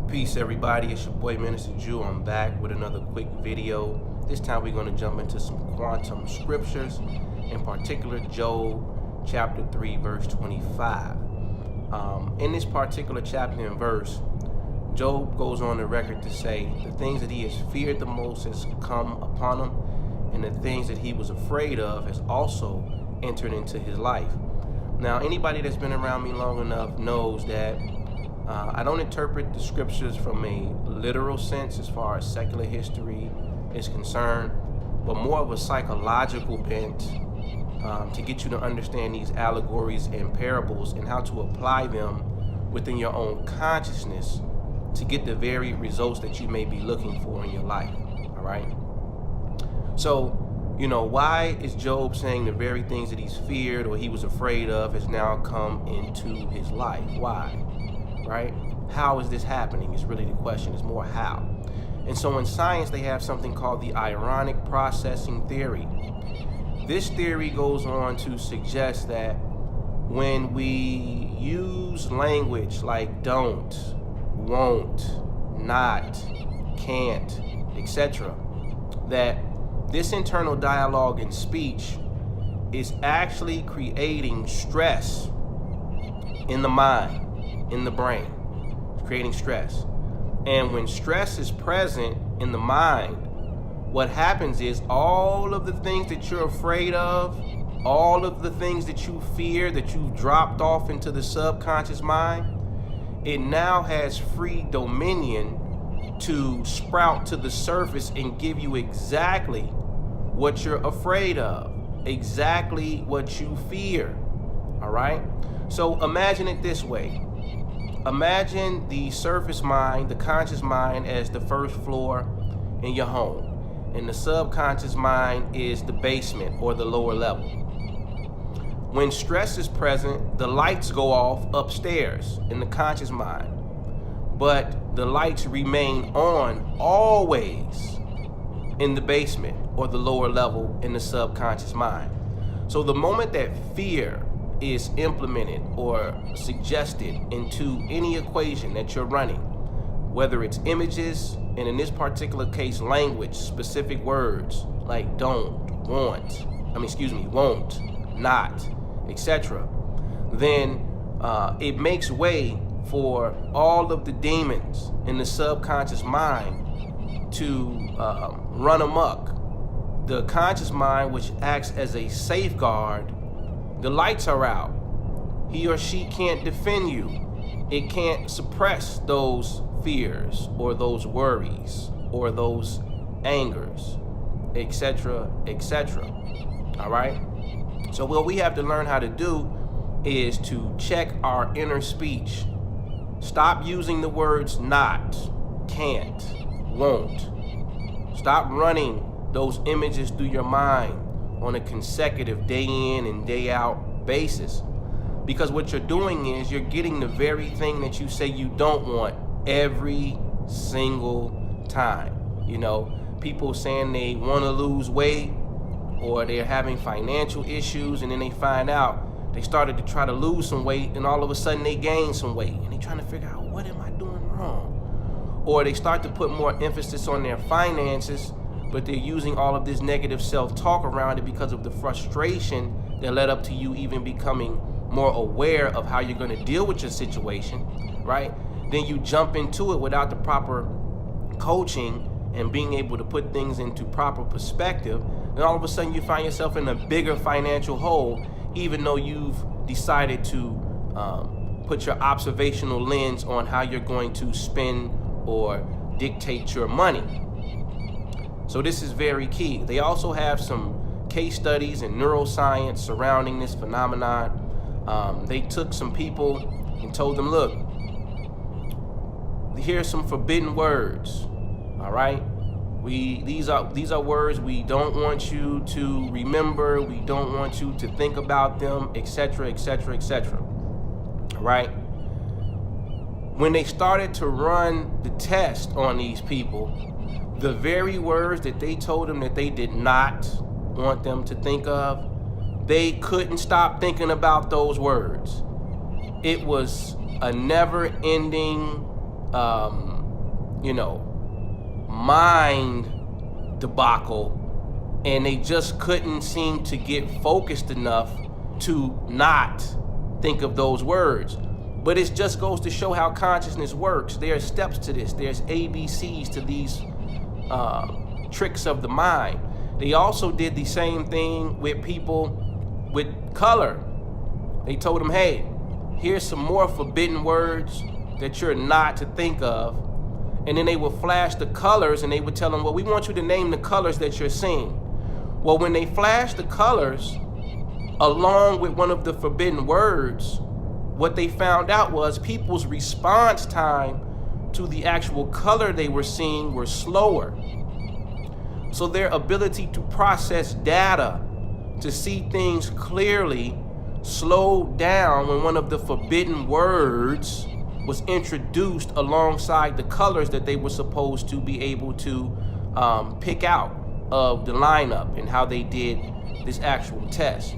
Peace everybody, it's your boy Minister Jew. I'm back with another quick video. This time we're going to jump into some quantum scriptures, in particular Job chapter 3 verse 25. In this particular chapter and verse, Job goes on the record to say the things that he has feared the most has come upon him, and the things that he was afraid of has also entered into his life. Now, anybody that's been around me long enough knows that I don't interpret the scriptures from a literal sense as far as secular history is concerned, but more of a psychological bent to get you to understand these allegories and parables and how to apply them within your own consciousness to get the very results that you may be looking for in your life. All right. So, why is Job saying the very things that he's feared or he was afraid of has now come into his life? Why? Right? How is this happening is really the question. It's more how. And so in science, they have something called the ironic processing theory. This theory goes on to suggest that when we use language like don't, won't, not, can't, etc., that this internal dialogue in speech is actually creating stress in the mind, in the brain. It's creating stress. And when stress is present in the mind, what happens is all of the things that you're afraid of, all of the things that you fear that you've dropped off into the subconscious mind, it now has free dominion to sprout to the surface and give you exactly what you're afraid of, exactly what you fear. All right? So imagine it this way. Imagine the surface mind, the conscious mind, as the first floor in your home, and the subconscious mind is the basement or the lower level. When stress is present, the lights go off upstairs in the conscious mind, but the lights remain on always in the basement or the lower level in the subconscious mind. So the moment that fear is implemented or suggested into any equation that you're running, whether it's images, and in this particular case, language, specific words like don't, won't, not, etc., then it makes way for all of the demons in the subconscious mind to run amok. The conscious mind, which acts as a safeguard, the lights are out. He or she can't defend you. It can't suppress those fears or those worries or those angers, etc., etc. All right? So what we have to learn how to do is to check our inner speech. Stop using the words not, can't, won't. Stop running those images through your mind on a consecutive day in and day out basis. Because what you're doing is you're getting the very thing that you say you don't want every single time. People saying they want to lose weight or they're having financial issues, and then they find out they started to try to lose some weight, and all of a sudden they gain some weight, and they're trying to figure out, what am I doing wrong? Or they start to put more emphasis on their finances, but they're using all of this negative self-talk around it because of the frustration that led up to you even becoming more aware of how you're going to deal with your situation, right? Then you jump into it without the proper coaching and being able to put things into proper perspective, and all of a sudden you find yourself in a bigger financial hole, even though you've decided to put your observational lens on how you're going to spend or dictate your money. So this is very key. They also have some case studies in neuroscience surrounding this phenomenon. They took some people and told them, look, here's some forbidden words. All right? These are words we don't want you to remember. We don't want you to think about them, etc., etc., etc. All right? When they started to run the test on these people, the very words that they told them that they did not want them to think of, they couldn't stop thinking about those words. It was a never-ending mind debacle, and they just couldn't seem to get focused enough to not think of those words. But it just goes to show how consciousness works. There are steps to this. There's ABCs to these tricks of the mind. They also did the same thing with people with color. They told them, hey, here's some more forbidden words that you're not to think of. And then they would flash the colors, and they would tell them, well, we want you to name the colors that you're seeing. Well, when they flashed the colors along with one of the forbidden words, what they found out was people's response time to the actual color they were seeing were slower. So their ability to process data, to see things clearly, slowed down when one of the forbidden words was introduced alongside the colors that they were supposed to be able to pick out of the lineup and how they did this actual test.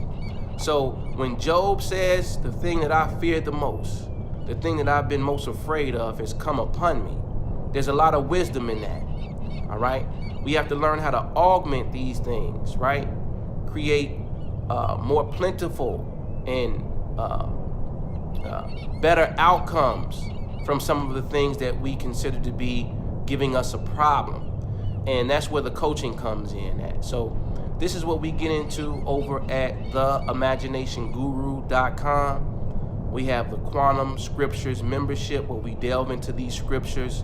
So when Job says, the thing that I feared the most, the thing that I've been most afraid of has come upon me, there's a lot of wisdom in that, all right? We have to learn how to augment these things, right? Create more plentiful and better outcomes from some of the things that we consider to be giving us a problem. And that's where the coaching comes in at. So this is what we get into over at theimaginationguru.com. We have the Quantum Scriptures membership where we delve into these scriptures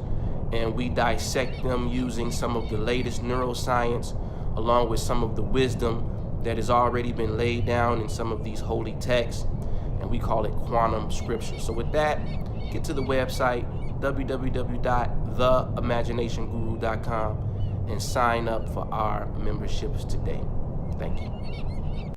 and we dissect them using some of the latest neuroscience along with some of the wisdom that has already been laid down in some of these holy texts, and we call it Quantum Scripture. So with that, get to the website www.theimaginationguru.com and sign up for our memberships today. Thank you.